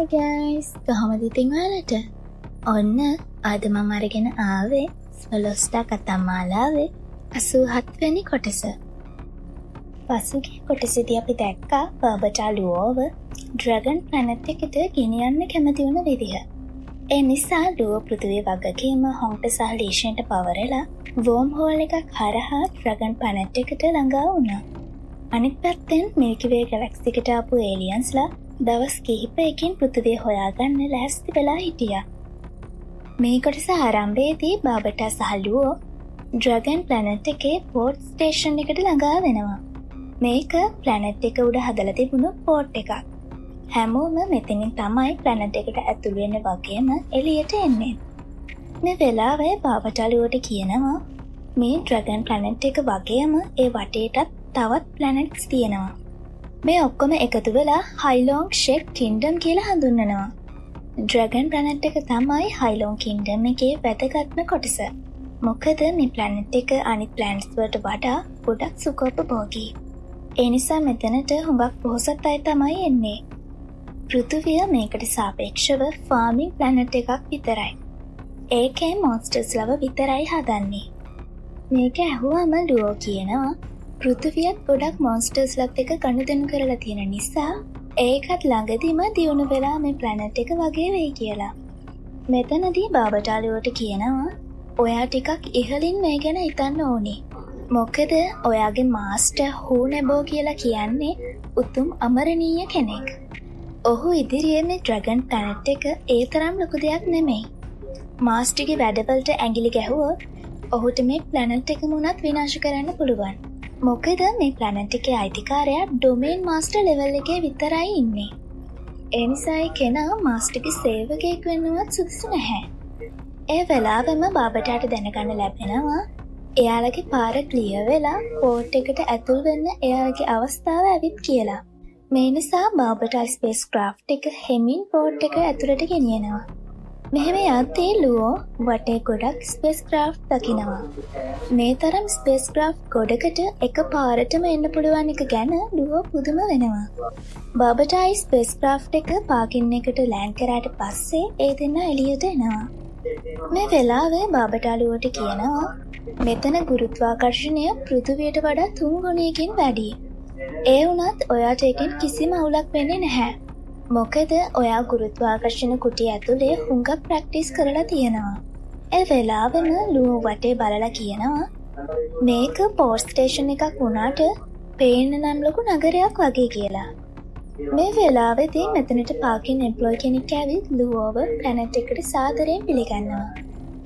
Hi guys, කොහොමද ඉතින් ඔයාලට? ඔන්න අද මම අරගෙන ආවේ ස්වලොස්ටා කතා මාලාවේ 87 වෙනි කොටස. පසුගිය කොටසේදී අපි දැක්කා බර්බටා ලුවෝව ඩ්‍රැගන් ප්ලැනට් එකට ගෙනියන්න කැමති වුණ විදිහ. ඒ නිසා ලුවෝ පෘථිවිය වගකීම හොන්ට සහ ලීෂන්ට පවරලා වෝම් හෝල් එකක් හරහා ඩ්‍රැගන් ප්ලැනට් එකට ළඟා වුණා. අනිත් පැත්තෙන් මිල්කි වේ ගැලැක්සි එකට ආපු ඒලියන්ස්ලා දවස් කිහිපයකින් පෘථිවිය හොයාගන්න ලැහැස්ති වෙලා හිටියා. මේ කොටස ආරම්භයේදී බර්බටා සහ ලුවෝ ඩ්‍රැගන් ප්ලැනට් එකේ පෝර්ට් ස්ටේෂන් එකට ළඟා වෙනවා. මේක ප්ලැනට් එක උඩ හදලා තිබුණු පෝර්ට් එකක්. හැමෝම මෙතනින් තමයි ප්ලැනට් එකට ඇතුළු වෙන්න වගේම එළියට එන්නේ. මේ වෙලාවේ බර්බටා ලුවෝට කියනවා මේ ඩ්‍රැගන් ප්ලැනට් එක වගේම ඒ වටේටත් තවත් ප්ලැනට්ස් තියෙනවා. මේ ඔක්කොම එකතු වෙලා හයිලෝං ෂෙක් කින්ඩම් කියලා හඳුන්වනවා. ඩ්‍රැගන් ප්ලැනට් එක තමයි හයිලෝං කින්ඩම් එකේ වැදගත්ම කොටස. මොකද මේ ප්ලැනට් එක අනිත් ප්ලැනට්ස් වලට වඩා ගොඩක් සුඛෝපභෝගී. ඒ නිසා මෙතනට හුඟක් පොහොසත් අය තමයි එන්නේ. පෘථිවිය මේකට සාපේක්ෂව ෆාමිං ප්ලැනට් එකක් විතරයි. ඒකේ මොන්ස්ටර්ස් ලව විතරයි හදන්නේ. මේක ඇහුවම ලුවෝ කියනවා පෘථිවියත් ගොඩක් මොන්ස්ටර්ස්ලත් එක ගනුදෙනු කරලා තියෙන නිසා ඒකත් ළඟදීම දියුණු වෙලා මේ ප්ලැනට් එක වගේ වෙයි කියලා. මෙතනදී බර්බටා ලුවෝට කියනවා ඔයා ටිකක් ඉහළින් මේ ගැන හිතන්න ඕනේ. මොකද ඔයාගේ මාස්ටර් හූනෙබෝ කියලා කියන්නේ උතුම් අමරණීය කෙනෙක්. ඔහු ඉදිරියේ මේ ඩ්‍රැගන් ප්ලැනට් එක ඒ තරම් ලොකු දෙයක් නෙමෙයි. මාස්ටර්ගේ වැඩවලට ඇඟිලි ගැහුවොත් ඔහුට මේ ප්ලැනට් එකම උනත් විනාශ කරන්න පුළුවන්. මොකද මේ ප්ලැනට් එකේ අයිතිකාරයා ඩොමේන් මාස්ටර් ලෙවල් එකේ විතරයි ඉන්නේ. ඒ නිසා ඒ කෙනා මාස්ටර්ගේ සේවකයෙක් වෙන්නවත් සුදුසු නැහැ. ඒ වෙලාවෙම බර්බටාට දැනගන්න ලැබෙනවා එයාලගේ පාර ක්ලියර් වෙලා පෝර්ට් එකට ඇතුල් වෙන්න එයාලගේ අවස්ථාව ඇවිත් කියලා. මේ නිසා බර්බටා ස්පේස් ක්‍රාෆ්ට් එක හෙමින් පෝර්ට් එක ඇතුළට ගෙනියනවා. මෙහෙම යද්දී ලුවෝ වටේ ගොඩක් ස්පේස් ක්‍රාෆ්ට් දකිනවා. මේ තරම් ස්පේස් ක්‍රාෆ්ට් ගොඩකට එක පාරටම එන්න පුළුවන් එක ගැන ලුවෝ පුදුම වෙනවා. බර්බටායි ස්පේස් ක්‍රාෆ්ට් එක පාකින් එකට ලෑන්ඩ් කරාට පස්සේ ඒ දෙන්න එළියට එනවා. මේ වෙලාවේ බර්බටා ලුවෝට කියනවා මෙතන ගුරුත්වාකර්ෂණය පෘථිවියට වඩා 3 ගුණයකින් වැඩි. ඒ වුණත් ඔයාට ඒකෙන් කිසිම අවුලක් වෙන්නේ නැහැ. මොකද ඔයා ගුරුත්වාකර්ෂණ කුටිය ඇතුලේ හුඟක් ප්‍රැක්ටිස් කරලා තියෙනවා. ඒ වෙලාවෙම ලුවෝ වටේ බලලා කියනවා මේක පෝස්ට් ස්ටේෂන් එකක් වුණාට පේන්න නම් ලොකු නගරයක් වගේ කියලා. මේ වෙලාවේදී මෙතනට පාකින් එම්ප්ලොයි කෙනෙක් ඇවිත් ලුවෝව ප්ලැනට් එකට සාදරයෙන් පිළිගන්නවා.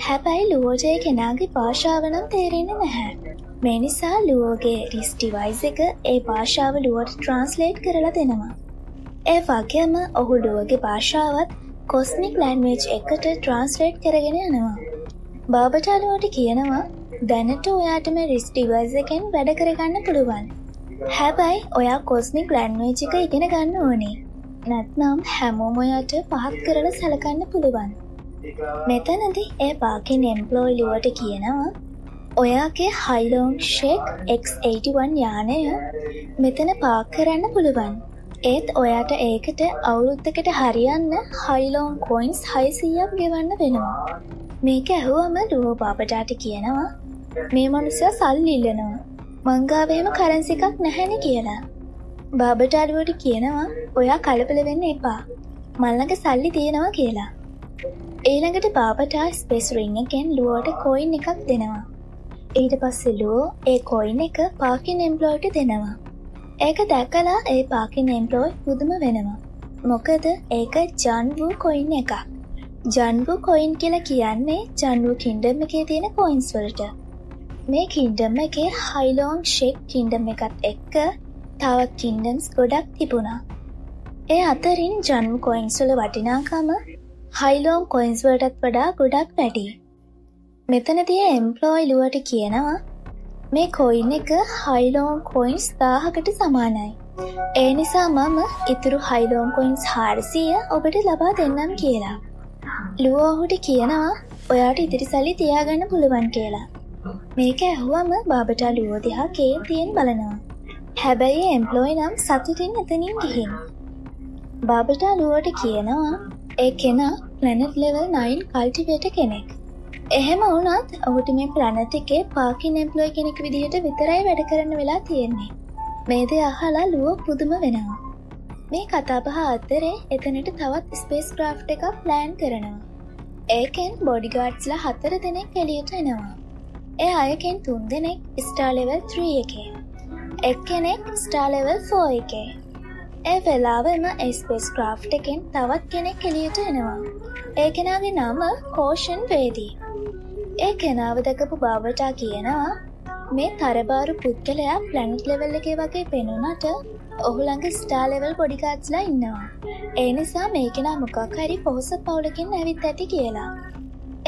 හැබැයි ලුවෝට ඒ කෙනාගේ භාෂාව නම් තේරෙන්නේ නැහැ. මේ නිසා ලුවෝගේ රිස් ඩිවයිස් එක ඒ භාෂාව ලුවෝට ට්‍රාන්ස්ලේට් කරලා දෙනවා. ඒ වගේම ඔහු ලුවෝගේ භාෂාවත් කොස්මික් ලැන්ග්වේජ් එකට ට්‍රාන්ස්ලේට් කරගෙන යනවා. බර්බටා ලුවෝට කියනවා දැනට ඔයාට මේ රිස් ඩිවයිස් එකෙන් වැඩ කරගන්න පුළුවන්. හැබැයි ඔයා කොස්මික් ලැන්ග්වේජ් එක ඉගෙන ගන්න ඕනේ. නැත්නම් හැමෝම ඔයාට පහත් කරලා සැලකන්න පුළුවන්. මෙතනදී ඒ පාකින් එම්ප්ලොයි ලුවෝට කියනවා ඔයාගේ හයිලෝං ෂෙක් X81 යානය මෙතන පාක් කරන්න පුළුවන්. ඒත් ඔයාට ඒකට අවුරුද්දකට හරියන්න හයිලෝං කොයින්ස් 600ක් ගෙවන්න වෙනවා. මේක ඇහුවම ලුවෝ බර්බටාට කියනවා මේ මනුස්සයා සල්ලි ඉල්ලනවා. මං ගාව එහෙම කරන්සි එකක් නැහැනේ කියලා. බර්බටා ලුවෝට කියනවා ඔයා කලබල වෙන්න එපා. මල් ළඟ සල්ලි තියෙනවා කියලා. ඊළඟට බර්බටා ස්පේස් රින් එකෙන් ලුවෝට කොයින් එකක් දෙනවා. ඊට පස්සේ ලුවෝ ඒ කොයින් එක පාකින් එම්ප්ලොයිට දෙනවා. ඒක දැකලා ඒ පාකින් එම්ප්ලොයි පුදුම වෙනවා. මොකද ඒක ජන්වු කොයින් එකක්. ජන්වු කොයින් කියලා කියන්නේ ජන්වු කින්ඩම් එකේ තියෙන කොයින්ස් වලට. මේ කින්ඩම් එකේ හයිලෝං ෂෙක් කින්ඩම් එකත් එක්ක තවත් කින්ඩම්ස් ගොඩක් තිබුණා. ඒ අතරින් ජන්වු කොයින්ස් වල වටිනාකම හයිලෝං කොයින්ස් වලටත් වඩා ගොඩක් වැඩි. මෙතනදී එම්ප්ලොයි ලුවට කියනවා මේ කොයින් එක හයිලෝං කොයින්ස් 1000කට සමානයි. ඒ නිසා මම ඉතුරු හයිලෝං කොයින්ස් 400 ඔබට ලබා දෙන්නම් කියලා. ලුවෝ ඔහුට කියනවා ඔයාට ඉතිරි සල්ලි තියාගන්න පුළුවන් කියලා. මේක ඇහුවම බර්බටා ලුවෝ දිහා කේන්තියෙන් බලනවා. හැබැයි එම්ප්ලොයි නම් සතුටින් එතනින් ගිහින් බාබටා ලුවට කියනවා ඒ කෙනා ප්ලැනට් ලෙවල් 9 කල්ටිවේටර් කෙනෙක්. එහෙම වුණත් ඔහුට මේ ප්ලැනට් එකේ පාකින් එම්ප්ලොයි කෙනෙක් විදිහට විතරයි වැඩ කරන්න වෙලා තියෙන්නේ. මේ දේ අහලා ලුව පුදුම වෙනවා. මේ කතාබහ අතරේ එතනට තවත් ස්පේස් ක්‍රාෆ්ට් එකක් ප්ලෑන් කරනවා. ඒකෙන් බොඩිගාඩ්ස්ලා 4 දෙනෙක් එළියට එනවා. ඒ අයගෙන් 3 දෙනෙක් ස්ටාර් ලෙවල් 3 එකේ. එක්කෙනෙක් ස්ටාර් ලෙවල් 4 එකේ. ඒ වෙලාවෙම ඒ ස්පේස් ක්‍රාෆ්ට් එකෙන් තවත් කෙනෙක් එළියට එනවා. ඒ කෙනාගේ නම කෝෂන් වේදී. ඒ කෙනාව දැකපු බාබටා කියනවා මේ තරබාරු පුද්ගලයා ප්ලැනට් ලෙවල් එකේ වගේ පෙනුනට ඔහු ළඟ ස්ටාර් ලෙවල් බොඩිගාඩ්ස්ලා ඉන්නවා. ඒ නිසා මේ කෙනා මොකක් හරි පොහොසත් පවුලකින් ඇවිත් ඇති කියලා.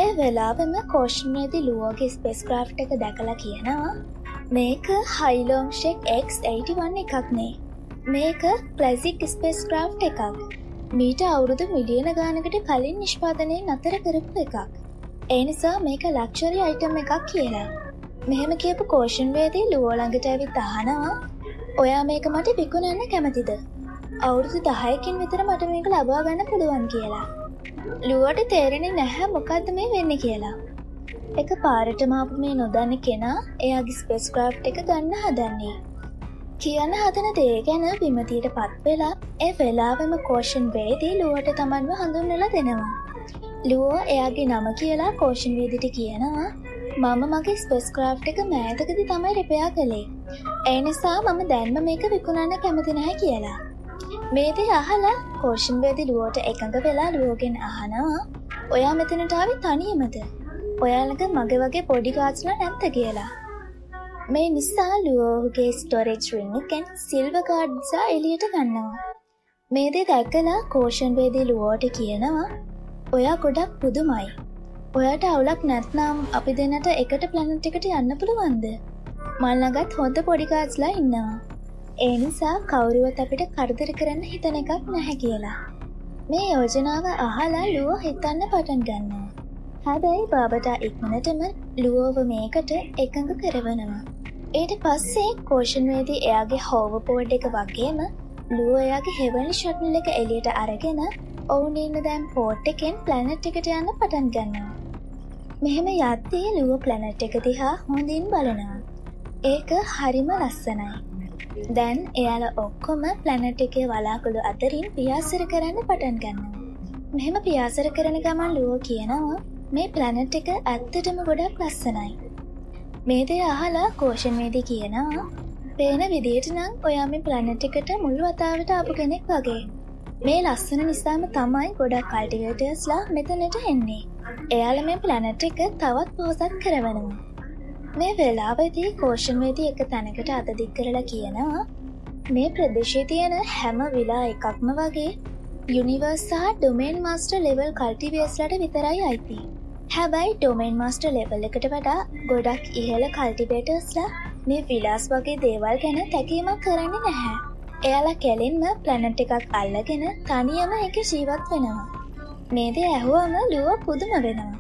ඒ වෙලාවෙම කෝෂන් වේදී ලුවෝගේ ස්පේස් ක්‍රාෆ්ට් එක දැකලා කියනවා මේක හයිලෝන්ෂෙක් X81 එකක් නේ. මේක ක්ලාසික් ස්පේස් ක්‍රාෆ්ට් එකක්. මීට අවුරුදු මිලියන ගානකට කලින් නිෂ්පාදනය නතර කරපු එකක්. ඒ නිසා මේක ලක්ෂරි අයිටම් එකක් කියලා. මෙහෙම කියපු කෝෂන් වේදී ලුවෝ ළඟට ඇවිත් අහනවා ඔයා මේක මට විකුණන්න කැමතිද? අවුරුදු 10කින් විතර මට මේක ලබා ගන්න පුළුවන් කියලා. ලුවට තේරෙන්නේ නැහැ මොකද්ද මේ වෙන්නේ කියලා. එක පාරටම ආපු මේ නොදන්න කෙනා එයාගේ ස්පේස් ක්‍රාෆ්ට් එක ගන්න හදන්නේ. කියන්න හදන දේ ගැන විමතියට පත් වෙලා ඒ වෙලාවෙම කෝෂන් වේදී ලුවට තමන්ව හඳුන්වලා දෙනවා. ලුවෝ එයාගේ නම කියලා කෝෂන් වේදීට කියනවා මම මගේ ස්පේස් ක්‍රාෆ්ට් එක මෑතකදී තමයි රිපෙයාර් කළේ. ඒ නිසා මම දැන්ම මේක විකුණන්න කැමති නැහැ කියලා. මේ දේ අහලා කෝෂන් වේදී ලුවට එකඟ වෙලා ලුවෝගෙන් අහනවා ඔයා මෙතනට ආවේ තනියමද? ඔයාලගේ මගේ වගේ බොඩිගාඩ්ස්ලා නැද්ද කියලා. මේ නිසා ලුවෝගේ ස්ටෝරේජ් රින් එකෙන් සිල්වර් කාඩ්ස්ලා එළියට ගන්නවා. මේ දේ දැකලා කෝෂන් වේදී ලුවෝට කියනවා ඔයා ගොඩක් පුදුමයි. ඔයාට අවුලක් නැත්නම් අපි දෙන්නට එකට ප්ලැනට් එකට යන්න පුළුවන්ද? මල් ළඟත් හොඳ බොඩිගාඩ්ස්ලා ඉන්නවා. ඒ නිසා කවුරුවත් අපිට කරදර කරන්න හිතන එකක් නැහැ කියලා. මේ යෝජනාව අහලා ලුවෝ හිතන්න පටන් ගන්නවා. හැබැයි බාබටා ඉක්මනටම ලුවෝව මේකට එකඟ කරවනවා. ඊට පස්සේ කෝෂන් වේදී එයාගේ හෝවර්බෝඩ් එක වගේම ලුවෝ එයාගේ හෙවන්ලි ෂටල් එක එළියට අරගෙන ඔවුන් ඉන්න දැන් පෝට් එකෙන් ප්ලැනට් එකට යන්න පටන් ගන්නවා. මෙහෙම යද්දී ලුවෝ ප්ලැනට් එක දිහා හොඳින් බලනවා. ඒක හරිම ලස්සනයි. දැන් එයාලා ඔක්කොම ප්ලැනට් එකේ වලාකුළු අතරින් පියාසර කරන්න පටන් ගන්නවා. මෙහෙම පියාසර කරන ගමන් ලුවෝ කියනවා මේ ප්ලැනට් එක ඇත්තටම ගොඩක් ලස්සනයි. මේ දේ අහලා කෝෂන් වේදී කියනවා පේන විදියට නම් ඔයා මේ ප්ලැනට් එකට මුල් වතාවට ආපු කෙනෙක් වගේ. මේ ලස්සන නිසාම තමයි ගොඩක් කල්ටිවේටර්ස්ලා මෙතනට එන්නේ. එයාලා මේ ප්ලැනට් එක තවත් පොහොසත් කරවනවා. මේ වෙලාවේදී කෝෂන් වේදී එක තැනකට අත දික් කරලා කියනවා මේ ප්‍රදේශයේ තියෙන හැම විලා එකක්ම වගේ යුනිවර්ස් සහ ඩොමේන් මාස්ටර් ලෙවල් කල්ටිවේටර්ස්ලාට විතරයි අයිති. හැබැයි ඩොමේන් මාස්ටර් ලෙවල් එකට වඩා ගොඩක් ඉහළ කල්ටිවේටර්ස්ලා මේ විලාස් වගේ දේවල් ගැන තැකීමක් කරන්නේ නැහැ. එයාලා කෙලින්ම ප්ලැනට් එකක් අල්ලගෙන තනියම ඒක ජීවත් වෙනවා. මේ දේ ඇහුවම ලුවෝ පුදුම වෙනවා.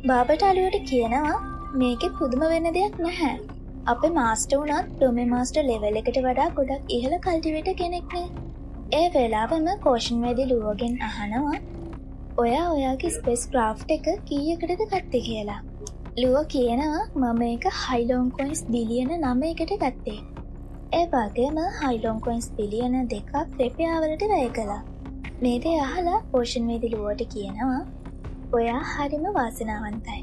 බාබටා ලුවට කියනවා මේකේ පුදුම වෙන දෙයක් නැහැ. අපේ මාස්ටර් උනත් ඩොමේන් මාස්ටර් ලෙවල් එකට වඩා ගොඩක් ඉහළ කල්ටිවේටර් කෙනෙක් නේ. ඒ වෙලාවම කෝෂන් වේදී ලුවෝගෙන් අහනවා ඔයා ඔයාගේ ස්පේස් ක්‍රාෆ්ට් එක කීයකටද ගත්තේ කියලා. ලුවෝ කියනවා මම ඒක හයිලෝන් කොයින්ස් බිලියන 9කට ගත්තේ. ඒ වගේම හයිලෝන් කොයින්ස් බිලියන 2ක් රිපෙයාර් වලට වැය කළා. මේ දේ අහලා කෝෂන් වේදී ලුවෝට කියනවා ඔයා හරිම වාසනාවන්තයි.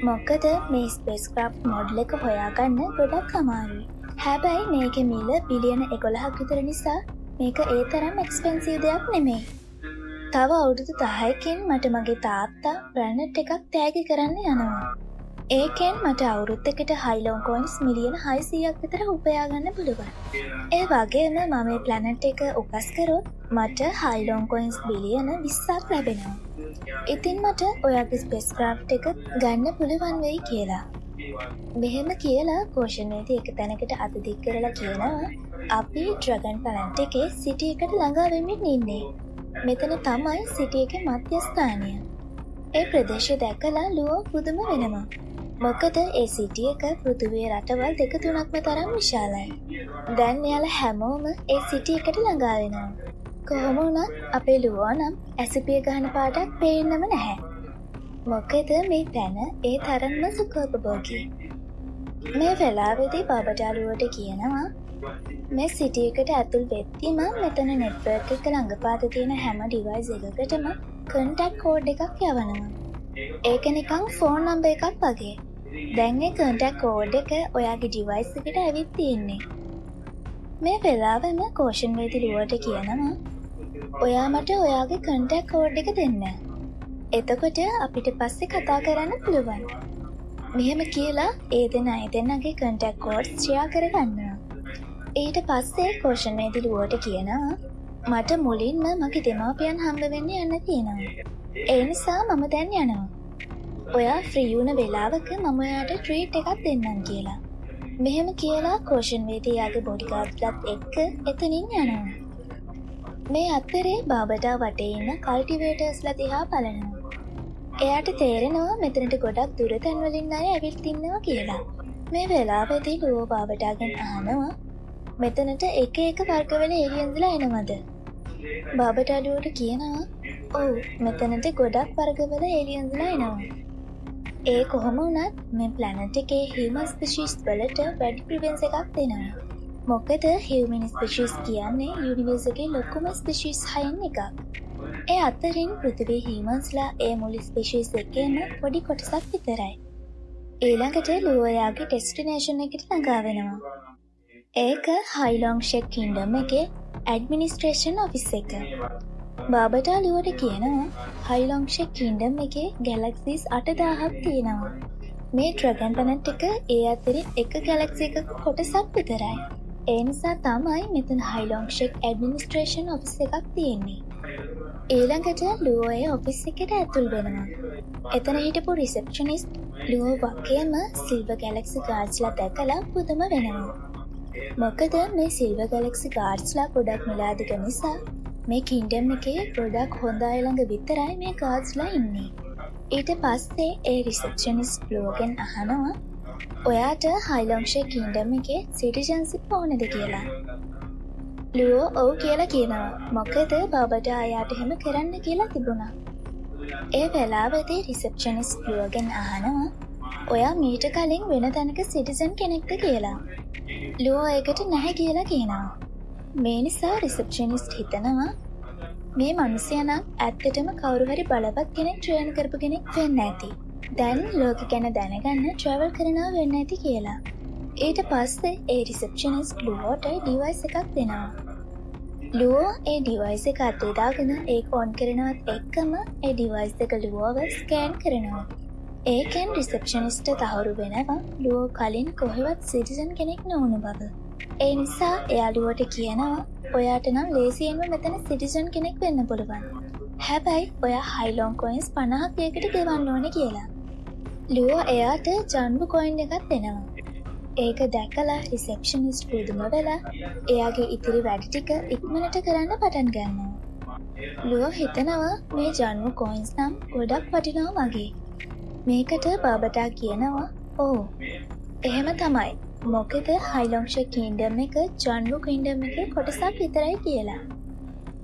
මොකද මේ ස්පේස් ක්‍රාෆ්ට් මොඩල් එක හොයාගන්න ගොඩක් අමාරුයි. හැබැයි මේකේ මිල බිලියන 11ක් විතර නිසා මේක ඒ තරම් එක්ස්පෙන්සිව් දෙයක් නෙමෙයි. තව අවුරුදු 10කින් මට මගේ තාත්තා ප්ලැනට් එකක් තෑගි කරන්න යනවා. ඒකෙන් මට අවුරුද්දකට හයිලෝන් කොයින්ස් මිලියන 600ක් විතර උපයා ගන්න පුළුවන්. ඒ වගේම මම මේ ප්ලැනට් එක උකස් කරොත් මට හයිලෝන් කොයින්ස් බිලියන 20ක් ලැබෙනවා. ඉතින් මට ඔයාගේ ස්පේස් ක්‍රාෆ්ට් එක ගන්න පුළුවන් වෙයි කියලා. මෙහෙම කියලා කෝෂන් වේදී එක තැනකට අත දික් කරලා කියනවා අපි ඩ්‍රැගන් ප්ලැනට් එකේ සිටි එකට ළඟා වෙමින් ඉන්නේ. මෙතන තමයි සිටි එකේ මධ්‍යස්ථානය. ඒ ප්‍රදේශය දැකලා ලුවෝ පුදුම වෙනවා. මොකද ඒ සිටි එක පෘථිවියේ රටවල් 2-3ක්ම තරම් විශාලයි. දැන් එයාලා හැමෝම ඒ සිටි එකට ළඟා වෙනවා. කොහොම වුණත් අපේ ලුවා නම් ඇසිපිය ගහන පාටක් පේන්නම නැහැ. මොකද මේ තැන ඒ තරම්ම සුඛෝපභෝගී. මේ වෙලාවේදී බබටාලුවට කියනවා මේ සිටි එකට ඇතුල් වෙද්දිම මෙතන නෙට්වර්ක් එක ළඟපාත තියෙන හැම ඩිවයිස් එකකටම කන්ටැක්ට් කෝඩ් එකක් යවනවා. ඒක නිකන් ෆෝන් නම්බර් එකක් වගේ. දැන් ඒ කන්ටැක්ට් කෝඩ් එක ඔයාගේ ඩිවයිස් එකට ඇවිත් තියෙන්නේ. මේ වෙලාවෙම කෝෂන් වේදී ලුවට කියනවා ඔයා මට ඔයාගේ කන්ටැක්ට් කෝඩ් එක දෙන්න. එතකොට අපිට පස්සේ කතා කරන්න පුළුවන්. මෙහෙම කියලා ඒ දෙන්නගේ කන්ටැක්ට් කෝඩ්ස් ෂෙයා කරගන්නවා. ඊට පස්සේ කෝෂන් වේදී ලුවට කියනවා මට මුලින්ම මගේ දෙමාපියන් හම්බ වෙන්න යන්න තියෙනවා. ඒ නිසා මම දැන් යනවා. ඔයා ෆ්‍රී වුණ වෙලාවක මම ඔයාට ට්‍රීට් එකක් දෙන්නම් කියලා. මෙහෙම කියලා කෝෂන් වේදී යාගේ බොඩිගාඩ්ස්ලත් එක්ක එතනින් යනවා. මේ අතරේ බාබටා වටේ ඉන්න කල්ටිවේටර්ස්ලා දිහා බලනවා. එයාට තේරෙනවා මෙතනට ගොඩක් දුර තැන්වලින් අය ඇවිත් ඉන්නවා කියලා. මේ වෙලාවේදී ලුවෝ බාබටාගෙන් අහනවා මෙතනට එක වර්ගවල ඒලියන්ස්ලා එනවද? බාබටා ලුවට කියනවා ඔව් මෙතනට ගොඩක් වර්ගවල ඒලියන්ස්ලා එනවා. ඒ කොහොම වුණත් මේ ප්ලැනට් එකේ හියුමන් ස්පීෂීස් වලට වැඩි ප්‍රිෆරන්ස් එකක් දෙනවා. මොකද හියුමන් ස්පීෂීස් කියන්නේ යුනිවර්ස් එකේ ලොකුම ස්පීෂීස් 6න් එකක්. ඒ අතරින් පෘථිවි හියුමන්ස්ලා ඒ මුළු ස්පීෂීස් එකේම පොඩි කොටසක් විතරයි. ඊළඟට ලුවෝයාගේ ඩෙස්ටිනේෂන් එකට ළඟා වෙනවා. ඒක හයිලොන්ග් ෂෙක් කින්ඩම් එකේ ඇඩ්මිනිස්ට්‍රේෂන් ඔෆිස් එක. බාබටා ලුවට කියනවා හයිලොන්ග් ෂෙක් කින්ඩම් එකේ ගැලැක්සිස් 8000ක් තියෙනවා. මේ ඩ්‍රැගන් ප්ලැනට් එක ඒ අතරින් එක ගැලැක්සි එකක කොටසක් විතරයි. ඒ නිසා තමයි මෙතන හයිලොන්ග් ෂෙක් ඇඩ්මිනිස්ට්‍රේෂන් ඔෆිස් එකක් තියෙන්නේ. ඊළඟට ලුවෝ ඒ ඔෆිස් එකට ඇතුල් වෙනවා. එතන හිටපු රිසෙප්ෂනිස්ට් ලුවෝ වගේම සිල්වර් ගැලැක්සි ගාඩ්ස්ලා දැකලා පුදුම වෙනවා. මොකද මේ සිල්වර් ගැලැක්සි ගාඩ්ස්ලා ගොඩක් මිලාදික නිසා මේ කින්ඩම් එකේ ගොඩක් හොඳ අය ළඟ විතරයි මේ ගාඩ්ස්ලා ඉන්නේ. ඊට පස්සේ ඒ රිසෙප්ෂනිස්ට් ලුවෝගෙන් අහනවා ඔයාට හයිලොන්ග් ෂෙක් කින්ඩම් එකේ සිටිසන්ෂිප් ඕනද කියලා. ලුවෝ ඔව් කියලා කියනවා. මොකද බාබට අයාට එහෙම කරන්න කියලා තිබුණා. ඒ වෙලාවේදී රිසෙප්ෂනිස්ට් ලුවෝගෙන් අහනවා ඔයා මීට කලින් වෙන තැනක සිටිසන් කෙනෙක්ද කියලා. ලුවෝ ඒකට නැහැ කියලා කියනවා. මේ නිසා රිසෙප්ෂනිස්ට් හිතනවා මේ මිනිහයා නම් ඇත්තටම කවුරු හරි බලවත් කෙනෙක් ට්‍රේන් කරපු කෙනෙක් වෙන්න ඇති. දැන් ලෝක ගැන දැනගන්න ට්‍රැවල් කරනවා වෙන්න ඇති කියලා. ඊට පස්සේ ඒ රිසෙප්ෂනිස්ට් ලුවෝට ඩිවයිස් එකක් දෙනවා. ලුවෝ ඒ ඩිවයිස් එක අතේ දාගෙන ඒක ඔන් කරනවත් එක්කම ඒ ඩිවයිස් එක ලුවෝව ස්කෑන් කරනවා. ඒකෙන් රිසෙප්ෂනිස්ට් තහවුරු වෙනවා ලුවෝ කලින් කොහෙවත් සිටිසන් කෙනෙක් නොවුණු බව. ඒ නිසා එයා ලුවෝට කියනවා ඔයාට නම් ලේසියෙන්ම මෙතන සිටිසන් කෙනෙක් වෙන්න පුළුවන්. හැබැයි ඔයා හයිලොන්ග් කොයින්ස් 50ක් ඒකට ගෙවන්න ඕනේ කියලා. ලුවෝ එයාට ජන්බු කොයින් එකක් දෙනවා. ඒක දැකලා රිසෙප්ෂනිස්ට් පුදුම වෙලා එයාගේ ඉතිරි වැඩ ටික ඉක්මනට කරන්න පටන් ගන්නවා. ලුවෝ හිතනවා මේ ජන්බු කොයින්ස් නම් ගොඩක් වටිනවා වගේ. මේකට බාබටා කියනවා ඕ එහෙම තමයි. මොකද හයිලොන්ග් ෂෙක් කින්ඩම් එක ජන්බු කින්ඩම් එකේ කොටසක් විතරයි කියලා.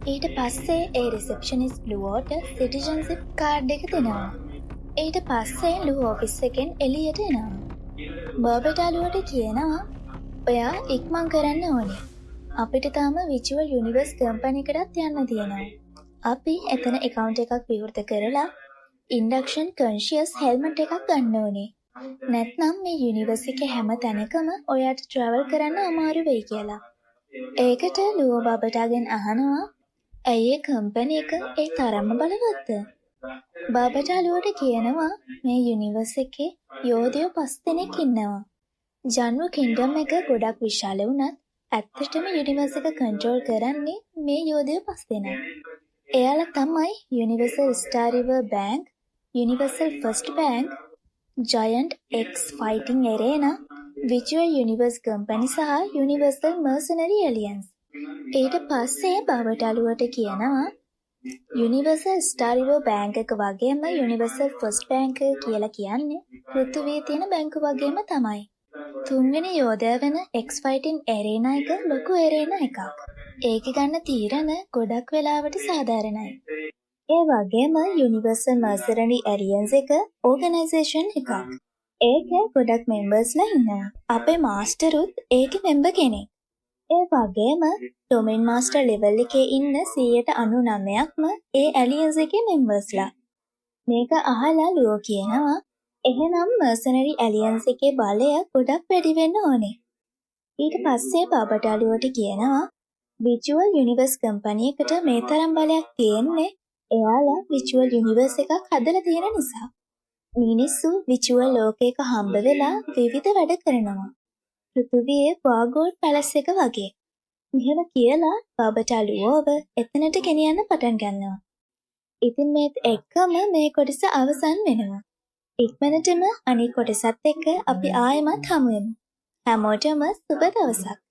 ඊට පස්සේ ඒ රිසෙප්ෂනිස්ට් ලුවෝට සිටිසන්ෂිප් කාඩ් එක දෙනවා. ඊට පස්සේ ලුවෝ ඔෆිස් එකෙන් එළියට එනවා. බාබටා ලුවට කියනවා ඔයා ඉක්මන් කරන්න ඕනේ. අපිට තාම විචුවල් යුනිවර්ස් කම්පැනි එකටත් යන්න තියෙනවා. අපි එතන account එකක් විවෘත කරලා ඉන්ඩක්ෂන් කන්ෂියස් හෙල්මට් එකක් ගන්න ඕනේ. නැත්නම් මේ යුනිවර්ස් එකේ හැම තැනකම ඔයාට ට්‍රැවල් කරන්න අමාරු වෙයි කියලා. ඒකට ලුවෝ බාබටාගෙන් අහනවා ඇයි ඒ කම්පැනි එක ඒ තරම්ම බලවත්ද? බාබටා ලුවට කියනවා මේ යුනිවර්ස් එකේ යෝධයෝ 5 දෙනෙක් ඉන්නවා. ජන්ව කින්ඩම් එක ගොඩක් විශාල වුණත් ඇත්තටම යුනිවර්ස් එක කන්ට්‍රෝල් කරන්නේ මේ යෝධයෝ 5 දෙනා. එයාලා තමයි Universal Star River Bank, Universal First Bank, Giant X fighting arena, විචුවල් යුනිවර්ස් කම්පැනි සහ යුනිවර්සල් මර්සනරි ඇලියන්ස්. ඊට පස්සේ බාබටා ලුවට කියනවා යුනිවර්සල් ස්ටාර් රිවර් බැංක් එක වගේම යුනිවර්සල් ෆස්ට් බැංක් එක කියලා කියන්නේ පෘථිවියේ තියෙන බැංකු වගේම තමයි. තුන්වෙනි යෝධයා වෙන එක්ස් ෆයිටින් එරේනා එක ලොකු එරේනා එකක්. ඒක ගන්න තීරණ ගොඩක් වෙලාවට සාධාරණයි. ඒ වගේම යුනිවර්සල් මර්සරනි ඇලියන්ස් එක ඕගනයිසේෂන් එකක්. ඒක ගොඩක් මෙම්බර්ස්ලා ඉන්නවා. අපේ මාස්ටරුත් ඒකේ මෙම්බර් කෙනෙක්. ඒ වගේම ඩොමේන් මාස්ටර් ලෙවල් එකේ ඉන්න 99%ක්ම ඒ ඇලියන්ස් එකේ මෙම්බර්ස්ලා. මේක අහලා ලුවෝ කියනවා එහෙනම් මර්සනරි ඇලියන්ස් එකේ බලය ගොඩක් වැඩි වෙන්න ඕනේ. ඊට පස්සේ බබටලුවට කියනවා විචුවල් යුනිවර්ස් කම්පැනි එකට මේ තරම් බලයක් තියෙන්නේ එයාලා විචුවල් යුනිවර්ස් එකක් හදලා තියෙන නිසා. මිනිස්සු විචුවල් ලෝකයක හම්බ වෙලා විවිධ වැඩ කරනවා. පෘථිවියේ වාගෝඩ් පැලස් එක වගේ. මෙහෙම කියලා බබටලුවව එතනට ගෙනියන්න පටන් ගන්නවා. ඉතින් මේත් එක්කම මේ කොටස අවසන් වෙනවා. ඉක්මනටම අනිත් කොටසත් එක්ක අපි ආයෙමත් හමු වෙමු. හැමෝටම සුබ දවසක්.